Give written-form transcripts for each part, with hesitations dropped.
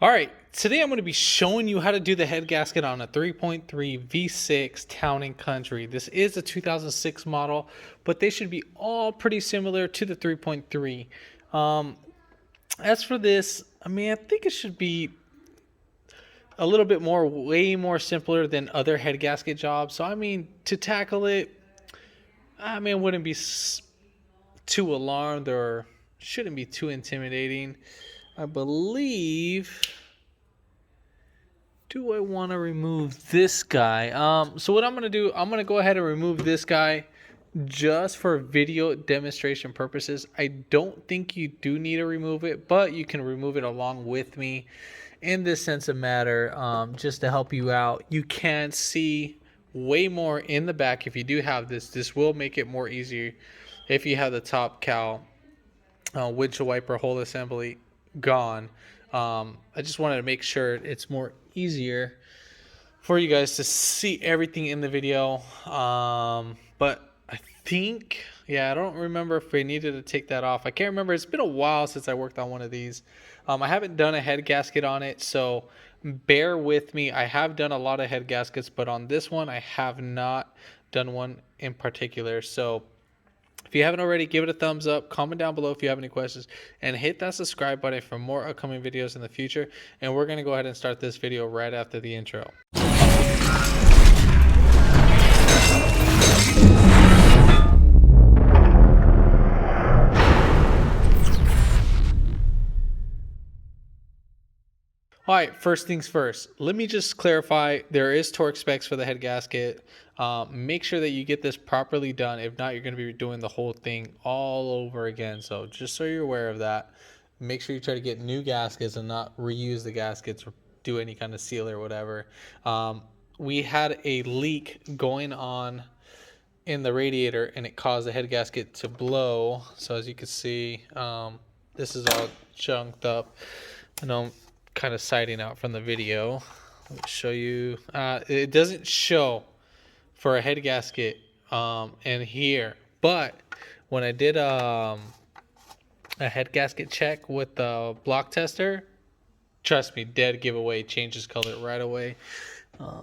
All right, today I'm going to be showing you how to do the head gasket on a 3.3 V6 Town & Country. This is a 2006 model, but they should be all pretty similar to the 3.3. As for this, I think it should be a little bit more, way more simpler than other head gasket jobs. So, to tackle it, I wouldn't be too alarmed or shouldn't be too intimidating. I believe... Do I want to remove this guy? So what I'm going to do, I'm going to go ahead and remove this guy just for video demonstration purposes. I don't think you do need to remove it, but you can remove it along with me in this sense of matter, just to help you out. You can see way more in the back if you do have this. This will make it more easier if you have the top cowl, windshield wiper hole assembly gone. I just wanted to make sure it's more easier for you guys to see everything in the video. But I think, I don't remember if we needed to take that off. I can't remember. It's been a while since I worked on one of these. I haven't done a head gasket on it, so bear with me. I have done a lot of head gaskets, but on this one, I have not done one in particular. So if you haven't already, give it a thumbs up, comment down below if you have any questions, and hit that subscribe button for more upcoming videos in the future. And we're going to go ahead and start this video right after the intro. All right, first things first, let me just clarify, there is torque specs for the head gasket. Make sure that you get this properly done. If not, you're going to be doing the whole thing all over again. So just so you're aware of that, make sure you try to get new gaskets and not reuse the gaskets or do any kind of seal or whatever. We had a leak going on in the radiator and it caused the head gasket to blow. So as you can see, this is all chunked up. Kind of siding out from the video. Let me show you. It doesn't show for a head gasket in here, but when I did a head gasket check with the block tester, trust me, dead giveaway, changes color right away.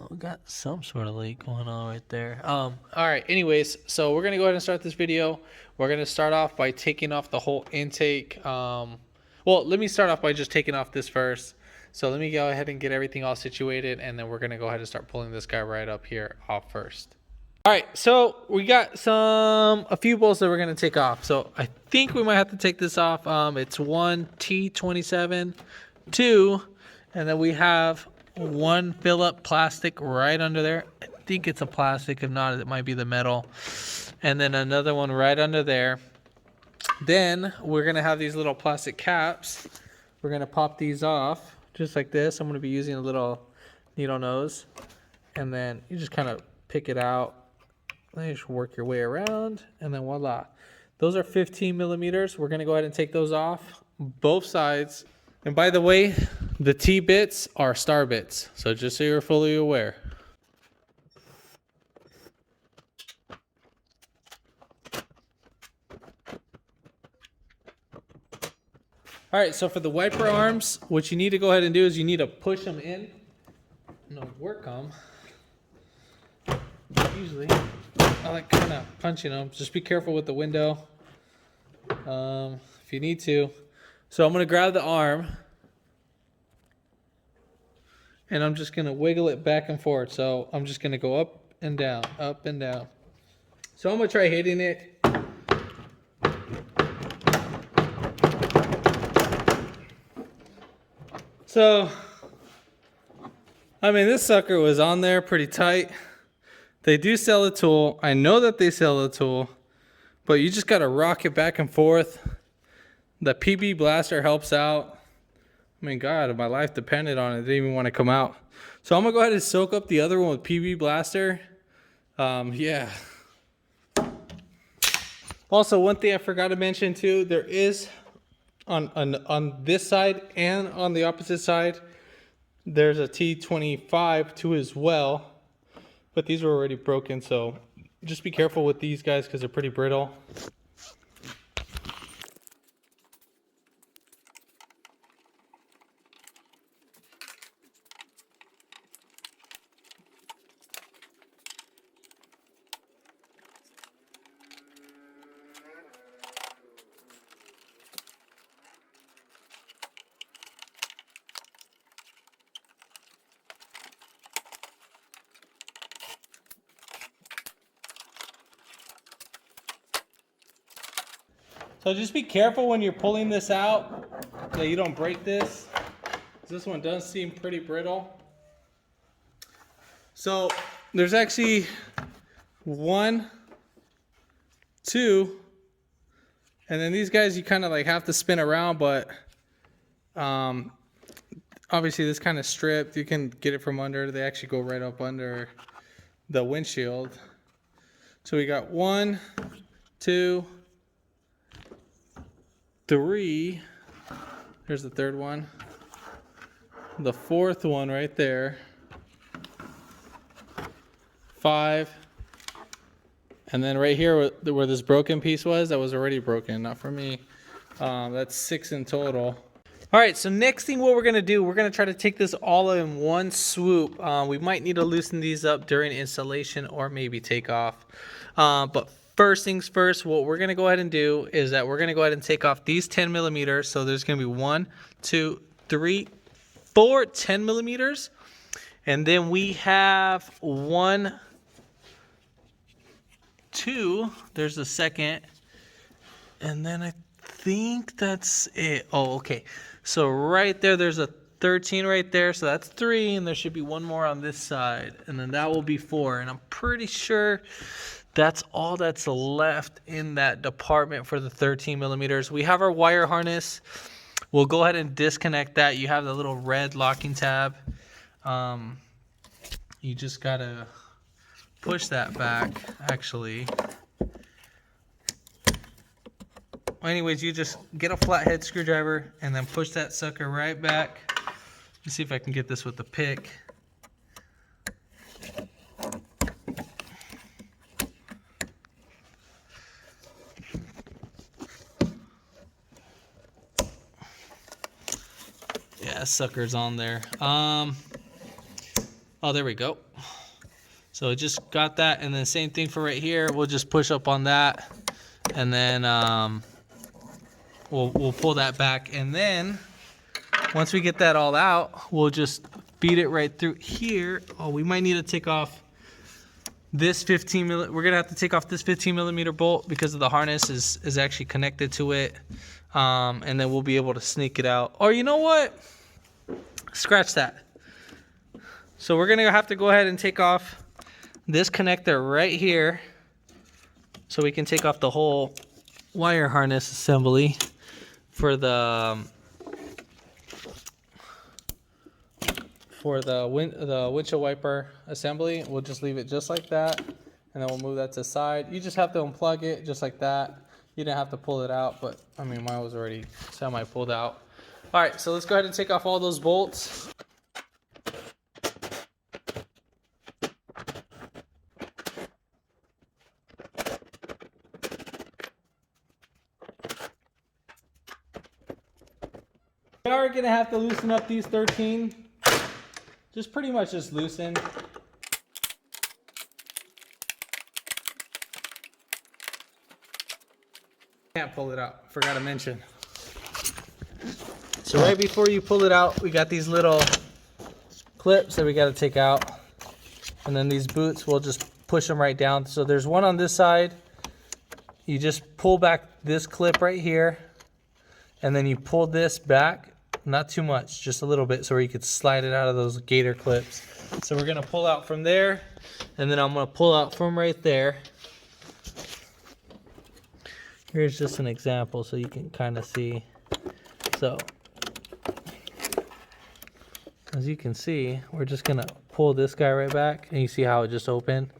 We got some sort of leak going on right there. All right, anyways, so we're gonna go ahead and start this video. We're gonna start off by taking off the whole intake. Well, let me start off by just taking off this first. So let me go ahead and get everything all situated, and then we're going to go ahead and start pulling this guy right up here off first. All right, so we got a few bolts that we're going to take off. So I think we might have to take this off. It's one T27, two, and then we have one fill-up plastic right under there. I think it's a plastic. If not, it might be the metal. And then another one right under there. Then we're going to have these little plastic caps. We're going to pop these off. Just like this. I'm going to be using a little needle nose, and then you just kind of pick it out. Then you just work your way around, and then voila. Those are 15 millimeters. We're going to go ahead and take those off, both sides. And by the way, the T bits are star bits, so just so you're fully aware. All right, so for the wiper arms, what you need to go ahead and do is you need to push them in. No, work them. Usually, I like kind of punching them. Just be careful with the window if you need to. So I'm going to grab the arm, and I'm just going to wiggle it back and forth. So I'm just going to go up and down, up and down. So I'm going to try hitting it. So, this sucker was on there pretty tight. They do sell a tool. I know that they sell a tool, but you just got to rock it back and forth. The PB blaster helps out. God, my life depended on it. It didn't even want to come out. So I'm going to go ahead and soak up the other one with PB blaster. Yeah. Also, one thing I forgot to mention too, there is on this side and on the opposite side, there's a T25 too as well, but these were already broken, so just be careful with these guys because they're pretty brittle. So just be careful when you're pulling this out that you don't break this. This one does seem pretty brittle. So there's actually 1, 2, and then these guys you kind of like have to spin around, but obviously this kind of stripped. You can get it from under. They actually go right up under the windshield. So we got 1, 2, 3. Here's the third one. The fourth one right there. 5. And then right here where this broken piece was, that was already broken, not for me. That's 6 in total. All right, so next thing what we're gonna do, we're gonna try to take this all in one swoop. We might need to loosen these up during installation or maybe take off. But first things first, what we're gonna go ahead and do is that we're gonna go ahead and take off these 10 millimeters. So there's gonna be 1, 2, 3, 4 10 millimeters. And then we have 1, 2, there's the second. And then I think that's it. Oh, okay. So right there, there's a 13 right there. So that's 3, and there should be 1 more on this side. And then that will be 4. And I'm pretty sure that's all that's left in that department for the 13 millimeters. We have our wire harness. We'll go ahead and disconnect that. You have the little red locking tab. You just gotta push that back, actually. Anyways, you just get a flathead screwdriver and then push that sucker right back. Let's see if I can get this with the pick. Yeah, sucker's on there. Oh, there we go. So it just got that, and then same thing for right here. We'll just push up on that, and then we'll pull that back, and then once we get that all out, we'll just feed it right through here. Oh, we might need to take off this 15 millimeter. We're gonna have to take off this 15 millimeter bolt because of the harness is actually connected to it, and then we'll be able to sneak it out. Or you know what? Scratch that. So we're gonna have to go ahead and take off this connector right here, so we can take off the whole wire harness assembly for the windshield wiper assembly. We'll just leave it just like that, and then we'll move that to the side. You just have to unplug it just like that. You didn't have to pull it out, but I mean mine was already semi pulled out. All right, so let's go ahead and take off all those bolts. We are gonna have to loosen up these 13. Just pretty much just loosen. Can't pull it out, forgot to mention. So right before you pull it out, we got these little clips that we got to take out. And then these boots, we'll just push them right down. So there's one on this side. You just pull back this clip right here, and then you pull this back, not too much, just a little bit, so where you could slide it out of those gator clips. So we're gonna pull out from there, and then I'm gonna pull out from right there. Here's just an example so you can kind of see. So as you can see, we're just gonna pull this guy right back, and you see how it just opened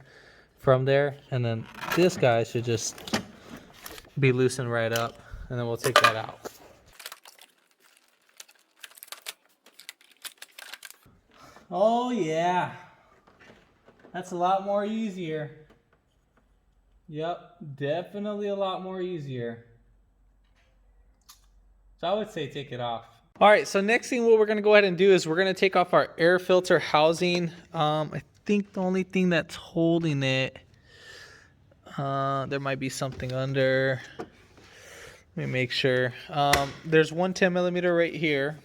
from there, and then this guy should just be loosened right up, and then we'll take that out. Oh yeah, that's a lot more easier. Yep, definitely a lot more easier. So I would say take it off. All right, so next thing what we're gonna go ahead and do is we're gonna take off our air filter housing. I think the only thing that's holding it, there might be something under. Let me make sure. There's 1 10 millimeter right here.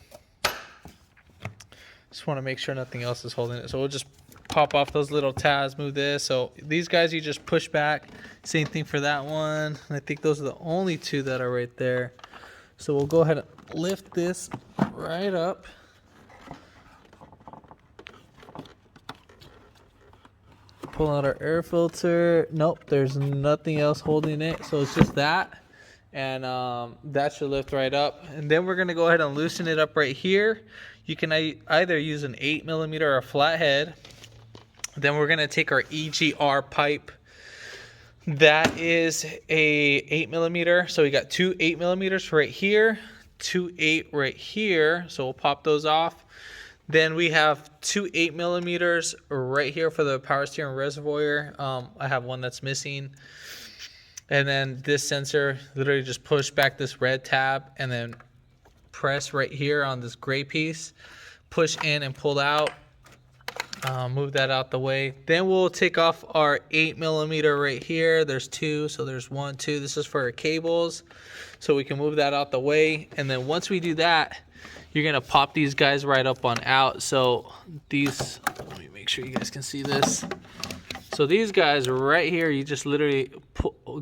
Just want to make sure nothing else is holding it. So we'll just pop off those little tabs, move this. So these guys you just push back, Same thing for that one. I think those are the only two that are right there. So we'll go ahead and lift this right up. Pull out our air filter. Nope, there's nothing else holding it. So it's just that. And that should lift right up. And then we're going to go ahead and loosen it up right here. You can either use an 8mm or a flathead. Then we're going to take our EGR pipe. That is a 8mm. So we got two 8mm right here, two 8 right here. So we'll pop those off. Then we have two 8mm right here for the power steering reservoir. I have one that's missing. And then this sensor, literally just push back this red tab and then press right here on this gray piece. Push in and pull out. Move that out the way. Then we'll take off our 8mm right here. There's two, so there's 1, 2. This is for our cables. So we can move that out the way. And then once we do that, you're gonna pop these guys right up on out. So these, let me make sure you guys can see this. So these guys right here, you just literally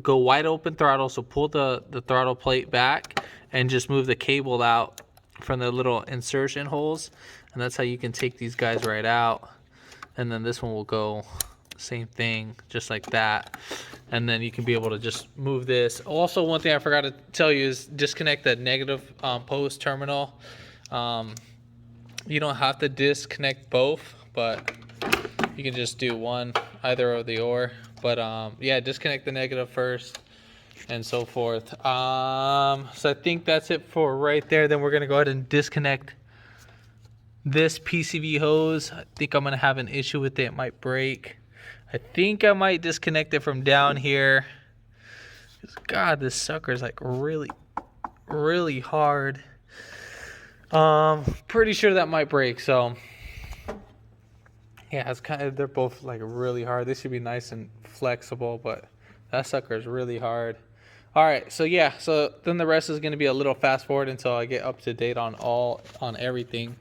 go wide open throttle. So pull the throttle plate back and just move the cable out from the little insertion holes. And that's how you can take these guys right out. And then this one will go same thing, just like that. And then you can be able to just move this. Also, one thing I forgot to tell you is disconnect the negative post terminal. You don't have to disconnect both, but you can just do one, either or the or. But yeah, disconnect the negative first and so forth. So I think that's it for right there. Then we're gonna go ahead and disconnect this PCV hose. I think I'm gonna have an issue with it. It might break. I think I might disconnect it from down here. God, this sucker is like really hard. Pretty sure that might break. So yeah, it's kind of, they're both like really hard. This should be nice and flexible, but that sucker is really hard. All right, so yeah, so then the rest is going to be a little fast forward until I get up to date on everything.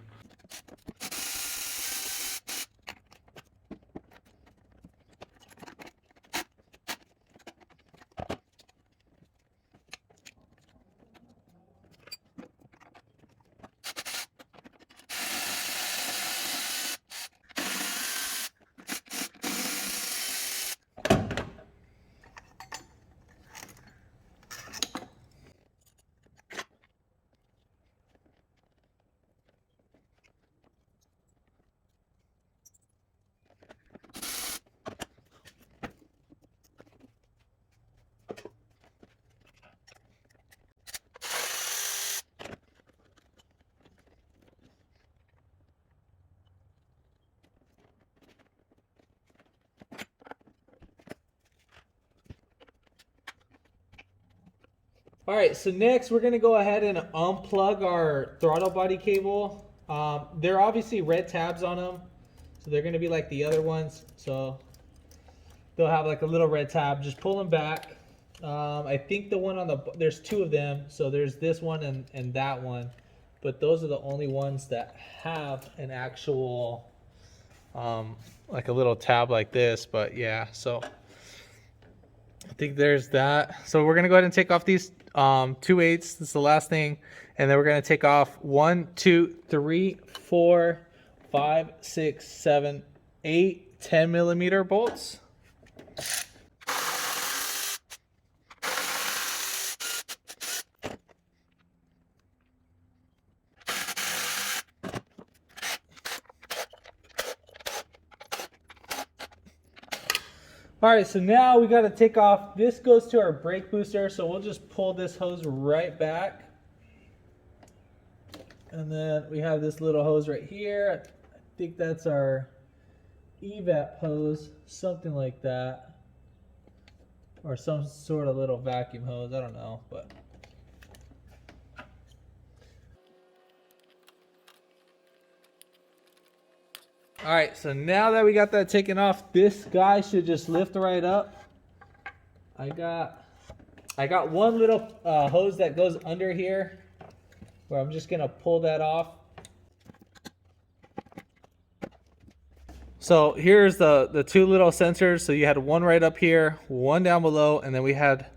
All right, so next we're gonna go ahead and unplug our throttle body cable. There are obviously red tabs on them, so they're gonna be like the other ones. So they'll have like a little red tab. Just pull them back. I think the one on there's two of them. So there's this one and that one, but those are the only ones that have an actual, like a little tab like this. But yeah, so I think there's that. So we're gonna go ahead and take off these 2/8. This is the last thing, and then we're gonna take off 1, 2, 3, 4, 5, 6, 7, 8 10mm bolts. All right, so now we got to take off. This goes to our brake booster, so we'll just pull this hose right back. And then we have this little hose right here. I think that's our evap hose, something like that. Or some sort of little vacuum hose, I don't know, but. All right, so now that we got that taken off, this guy should just lift right up. I got one little hose that goes under here where I'm just gonna pull that off. So here's the two little sensors. So you had one right up here, one down below, and then we had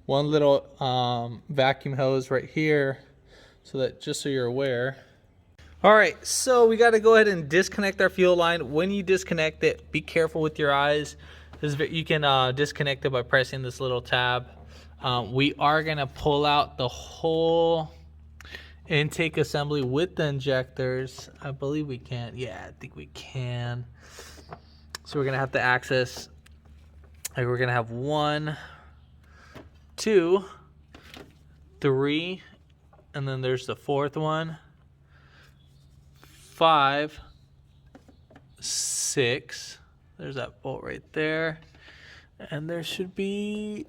one little vacuum hose right here. So that, just so you're aware. All right, so we got to go ahead and disconnect our fuel line. When you disconnect it, be careful with your eyes. You can disconnect it by pressing this little tab. We are gonna pull out the whole intake assembly with the injectors. I believe we can. Yeah, I think we can. So we're gonna have to access, like, we're gonna have 1, 2, 3, and then there's the fourth one, 5, 6. There's that bolt right there, and there should be,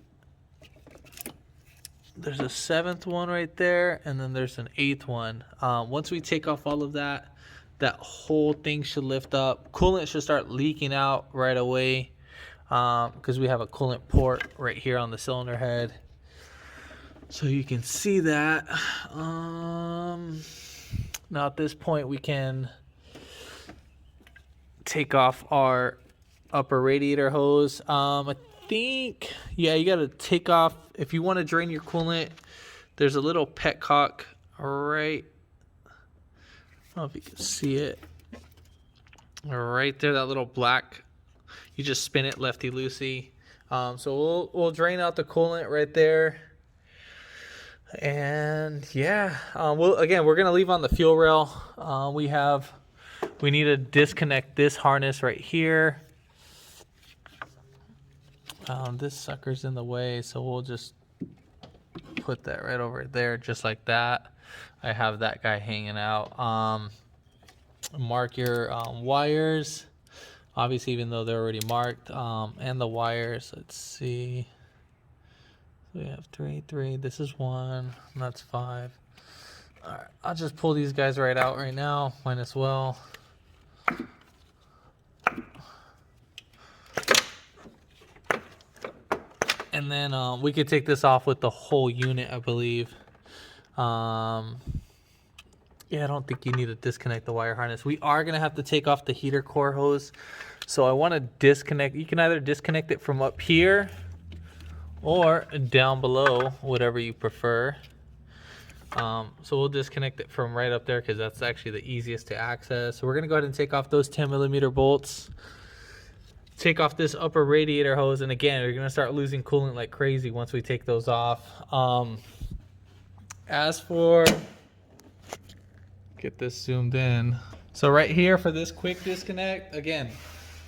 there's a 7th one right there, and then there's an 8th one. Once we take off all of that, that whole thing should lift up. Coolant should start leaking out right away, because we have a coolant port right here on the cylinder head. So you can see that. Now at this point we can take off our upper radiator hose. I think, yeah, you got to take off, if you want to drain your coolant, there's a little petcock right, I don't know if you can see it, right there, that little black, you just spin it lefty loosey. So we'll drain out the coolant right there. And yeah, we're gonna leave on the fuel rail. We need to disconnect this harness right here. This sucker's in the way, so we'll just put that right over there, just like that. I have that guy hanging out. Mark your wires, obviously, even though they're already marked, and the wires. Let's see. We have 3, 3. This is 1. And that's 5. All right, I'll just pull these guys right out right now. Might as well. And then we could take this off with the whole unit, I believe. Yeah, I don't think you need to disconnect the wire harness. We are gonna have to take off the heater core hose. So I want to disconnect. You can either disconnect it from up here or down below, whatever you prefer. So we'll disconnect it from right up there because that's actually the easiest to access. So we're gonna go ahead and take off those 10mm bolts. Take off this upper radiator hose, and again, we're gonna start losing coolant like crazy once we take those off. As for, get this zoomed in. So right here for this quick disconnect, again,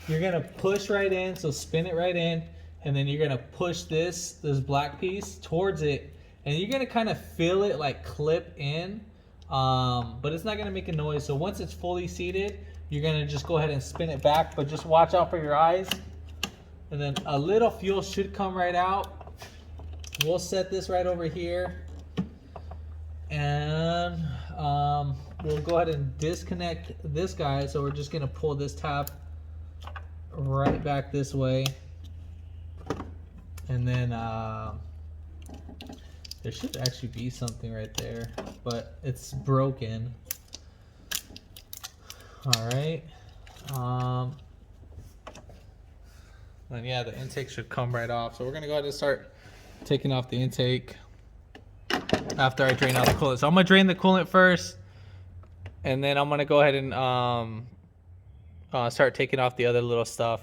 you're gonna push right in, so spin it right in, and then you're gonna push this black piece towards it, and you're gonna kind of feel it like clip in, but it's not gonna make a noise. So once it's fully seated, you're gonna just go ahead and spin it back, but just watch out for your eyes. And then a little fuel should come right out. We'll set this right over here, and we'll go ahead and disconnect this guy. So we're just gonna pull this tab right back this way, and then there should actually be something right there, but it's broken. All right. And yeah, the intake should come right off. So we're gonna go ahead and start taking off the intake after I drain out the coolant. So I'm gonna drain the coolant first, and then I'm gonna go ahead and start taking off the other little stuff.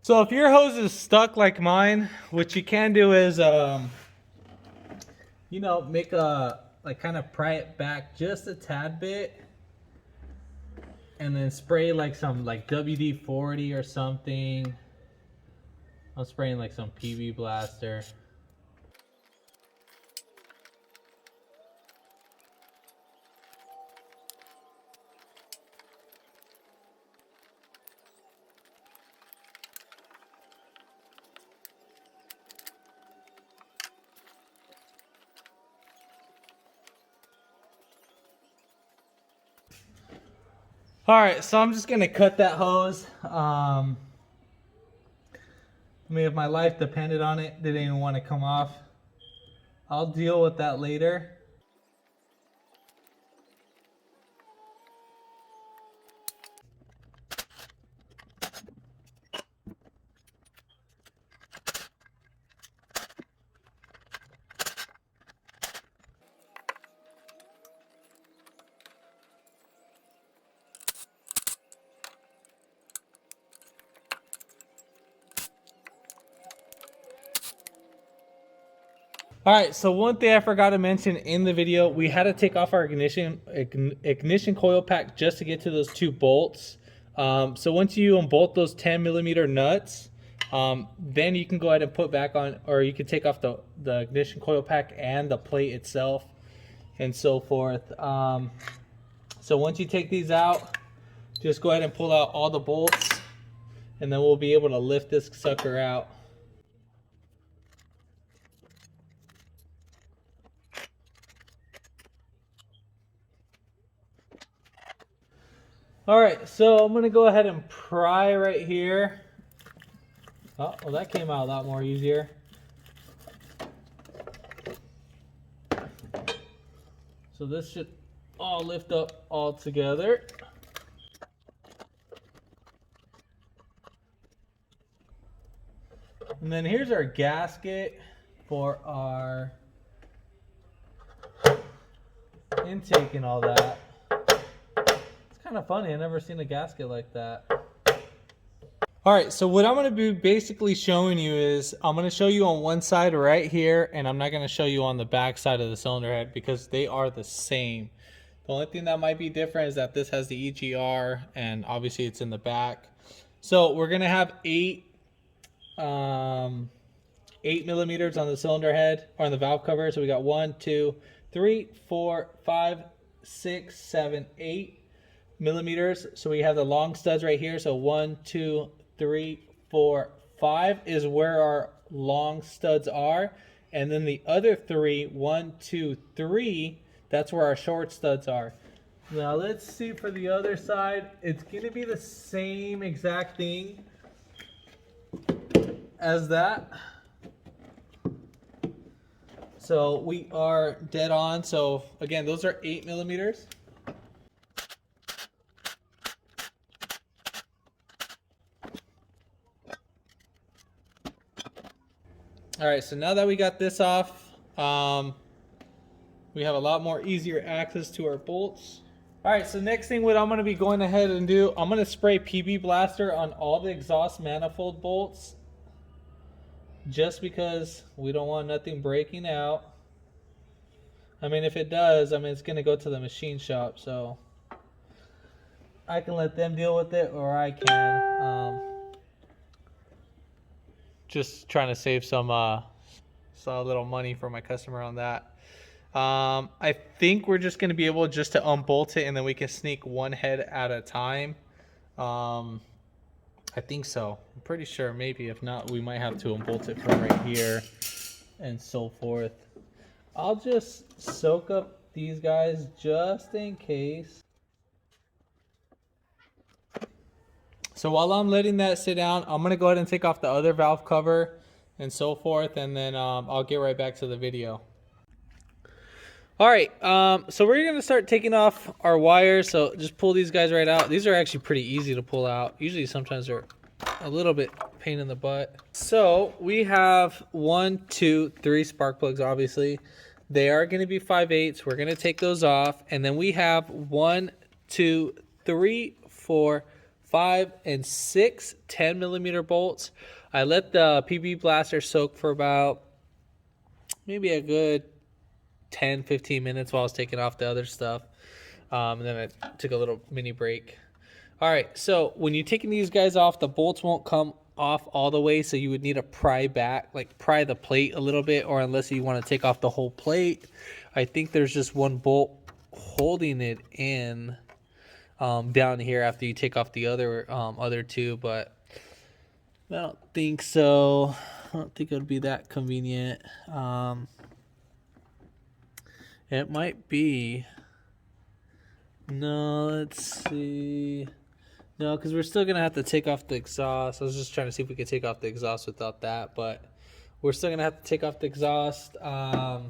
So if your hose is stuck like mine, what you can do is, you know, make a, like, kind of pry it back just a tad bit, and then spray like some like WD-40 or something, I'm spraying like some PB blaster. All right, so I'm just gonna cut that hose. I mean, if my life depended on it, didn't even want to come off. I'll deal with that later. All right, so one thing I forgot to mention in the video, we had to take off our ignition coil pack just to get to those 2 bolts. So once you unbolt those 10mm nuts, then you can go ahead and put back on, or you can take off the ignition coil pack and the plate itself and so forth. So once you take these out, just go ahead and pull out all the bolts, and then we'll be able to lift this sucker out. All right, so I'm gonna go ahead and pry right here. Oh, well, that came out a lot more easier. So this should all lift up all together. And then here's our gasket for our intake and all that. Kind of funny, I've never seen a gasket like that. All right, so what I'm going to be basically showing you is I'm going to show you on one side right here, and I'm not going to show you on the back side of the cylinder head because they are the same. The only thing that might be different is that this has the EGR, and obviously it's in the back. So we're going to have 8mm on the cylinder head, or on the valve cover. So we got 1, 2, 3, 4, 5, 6, 7, 8 millimeters. So we have the long studs right here. So 1, 2, 3, 4, 5 is where our long studs are, and then the other 3, 1, 2, 3, that's where our short studs are. Now let's see for the other side. It's gonna be the same exact thing as that. So we are dead on. So again, those are 8mm. All right, so now that we got this off, we have a lot more easier access to our bolts. All right, so next thing what I'm gonna be going ahead and do, I'm gonna spray PB Blaster on all the exhaust manifold bolts, just because we don't want nothing breaking out. I mean, if it does, I mean, it's gonna go to the machine shop, so I can let them deal with it, or I can. Just trying to save some little money for my customer on that. I think we're just going to be able just to unbolt it, and then we can sneak one head at a time. I think so. I'm pretty sure. Maybe if not, we might have to unbolt it from right here and so forth. I'll just soak up these guys just in case. So while I'm letting that sit down, I'm going to go ahead and take off the other valve cover and so forth, and then I'll get right back to the video. All right, so we're going to start taking off our wires. So just pull these guys right out. These are actually pretty easy to pull out. Usually sometimes they're a little bit pain in the butt. So we have 1, 2, 3 spark plugs, obviously. They are going to be 5/8. We're going to take those off. And then we have 1, 2, 3, 4, 5, and 6 10mm bolts. I let the PB Blaster soak for about maybe a good 10-15 minutes while I was taking off the other stuff. And then I took a little mini break. All right, so when you're taking these guys off, the bolts won't come off all the way, so you would need to pry back, like pry the plate a little bit, or unless you want to take off the whole plate. I think there's just one bolt holding it in down here after you take off the other two, but I don't think so. I don't think it would be that convenient. It might be. No, let's see. No, because we're still going to have to take off the exhaust. I was just trying to see if we could take off the exhaust without that, but we're still going to have to take off the exhaust. I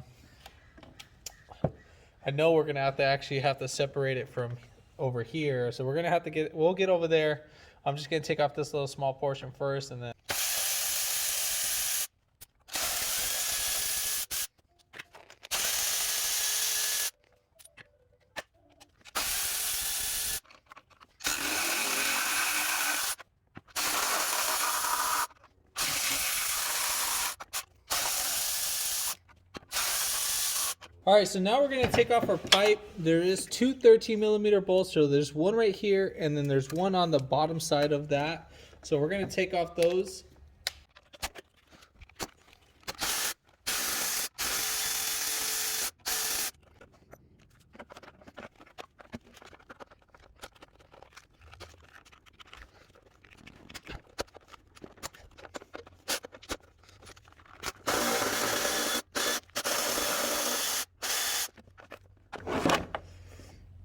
know we're going to actually have to separate it from over here. So we're going to have to we'll get over there. I'm just going to take off this little small portion first, and then. All right, so now we're going to take off our pipe. There is two 13mm bolts. So there's one right here, and then there's one on the bottom side of that. So we're going to take off those.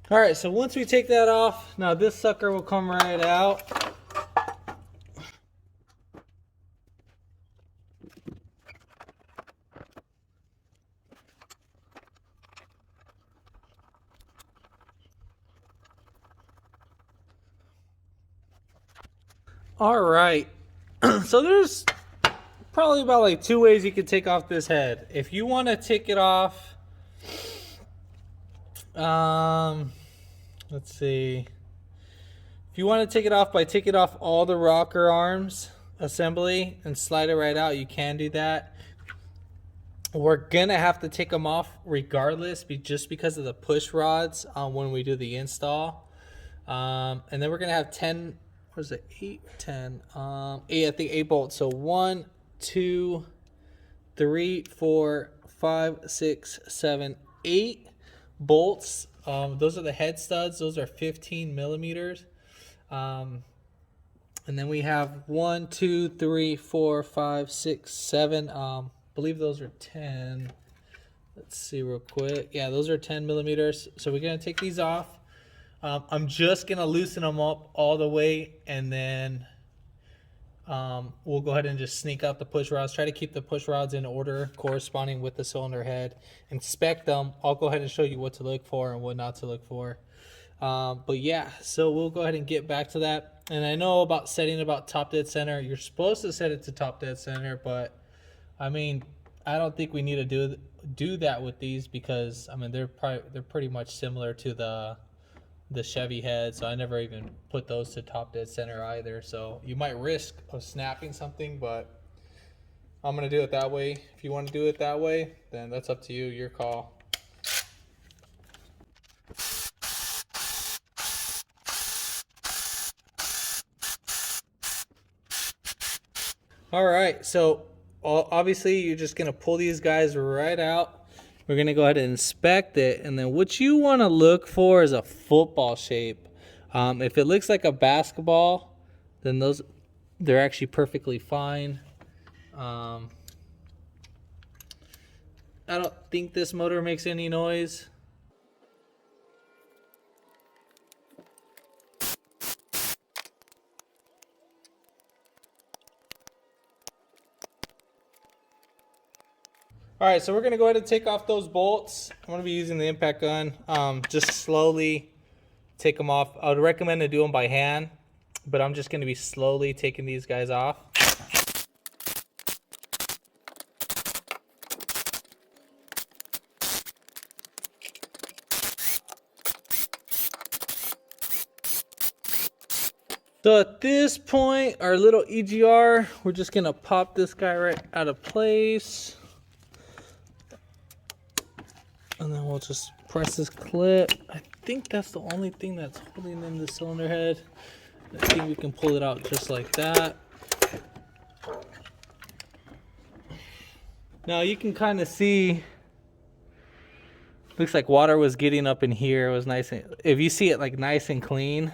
All right, so once we take that off, now this sucker will come right out. All right, so there's probably about like two ways you can take off this head. If you want to take it off, let's see. If you want to take it off by taking off all the rocker arms assembly and slide it right out, you can do that. We're gonna have to take them off regardless, just because of the push rods when we do the install. And then we're gonna have 10. What is it? 8, 10. 8. I think 8 bolts. So 1, 2, 3, 4, 5, 6, 7, 8 bolts. Those are the head studs. Those are 15mm. And then we have 1, 2, 3, 4, 5, 6, 7. I believe those are 10. Let's see real quick. Yeah, those are 10mm. So we're gonna take these off. I'm just gonna loosen them up all the way, and then we'll go ahead and just sneak out the push rods. Try to keep the push rods in order corresponding with the cylinder head. Inspect them. I'll go ahead and show you what to look for and what not to look for. But yeah, so we'll go ahead and get back to that. And I know about setting about top dead center. You're supposed to set it to top dead center, but I mean, I don't think we need to do that with these, because I mean they're pretty much similar to the Chevy head, so I never even put those to top dead center either. So you might risk of snapping something, but I'm gonna do it that way. If you want to do it that way, then that's up to you, your call. All right, so obviously you're just gonna pull these guys right out. We're gonna go ahead and inspect it, and then what you want to look for is a football shape. If it looks like a basketball, then they're actually perfectly fine. I don't think this motor makes any noise. All right, so we're gonna go ahead and take off those bolts. I'm gonna be using the impact gun. Just slowly take them off. I would recommend to do them by hand, but I'm just gonna be slowly taking these guys off. So at this point, our little EGR, we're just gonna pop this guy right out of place. And then we'll just press this clip. I think that's the only thing that's holding in the cylinder head. I think we can pull it out just like that. Now you can kind of see, looks like water was getting up in here. It was nice. If you see it like nice and clean,